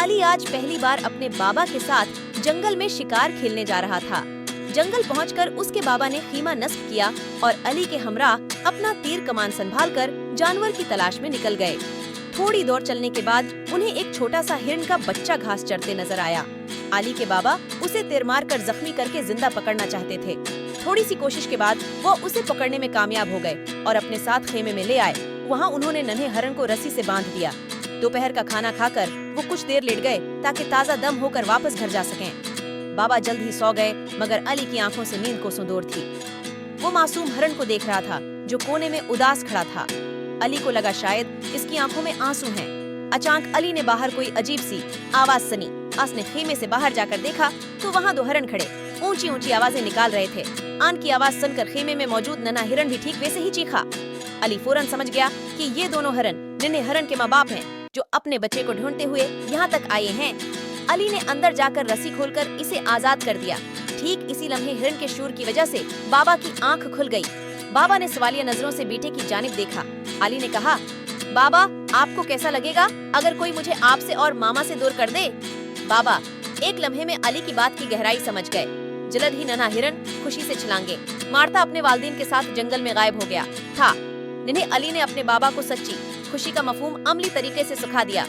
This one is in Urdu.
علی آج پہلی بار اپنے بابا کے ساتھ جنگل میں شکار کھیلنے جا رہا تھا۔ جنگل پہنچ کر اس کے بابا نے خیمہ نصب کیا اور علی کے ہمراہ اپنا تیر کمان سنبھال کر جانور کی تلاش میں نکل گئے۔ تھوڑی دور چلنے کے بعد انہیں ایک چھوٹا سا ہرن کا بچہ گھاس چرتے نظر آیا۔ علی کے بابا اسے تیر مار کر زخمی کر کے زندہ پکڑنا چاہتے تھے۔ تھوڑی سی کوشش کے بعد وہ اسے پکڑنے میں کامیاب ہو گئے اور اپنے ساتھ خیمے میں لے آئے۔ وہاں انہوں نے ننھے ہرن کو رسی سے باندھ دیا۔ دوپہر کا کھانا کھا کر وہ کچھ دیر لیٹ گئے تاکہ تازہ دم ہو کر واپس گھر جا سکیں۔ بابا جلد ہی سو گئے مگر علی کی آنکھوں سے نیند کوسوں دور تھی۔ وہ معصوم ہرن کو دیکھ رہا تھا جو کونے میں اداس کھڑا تھا۔ علی کو لگا شاید اس کی آنکھوں میں آنسو ہیں۔ اچانک علی نے باہر کوئی عجیب سی آواز سنی۔ اس نے خیمے سے باہر جا کر دیکھا تو وہاں دو ہرن کھڑے اونچی اونچی آوازیں نکال رہے تھے۔ آن کی آواز سن کر خیمے میں موجود ننھا ہرن بھی ٹھیک ویسے ہی چیخا۔ علی فوراً سمجھ گیا کہ یہ دونوں ہرن ننھے ہرن کے ماں باپ ہیں جو اپنے بچے کو ڈھونڈتے ہوئے یہاں تک آئے ہیں۔ علی نے اندر جا کر رسی کھول کر اسے آزاد کر دیا۔ ٹھیک اسی لمحے ہرن کے شور کی وجہ سے بابا کی آنکھ کھل گئی۔ بابا نے سوالیہ نظروں سے بیٹے کی جانب دیکھا۔ علی نے کہا، بابا آپ کو کیسا لگے گا اگر کوئی مجھے آپ سے اور ماما سے دور کر دے؟ بابا ایک لمحے میں علی کی بات کی گہرائی سمجھ گئے۔ جلد ہی ننھا ہرن خوشی سے چھلانگے مارتا اپنے والدین کے ساتھ جنگل میں غائب ہو گیا تھا۔ ننھے علی نے اپنے بابا کو سچی خوشی کا مفہوم عملی طریقے سے سکھا دیا۔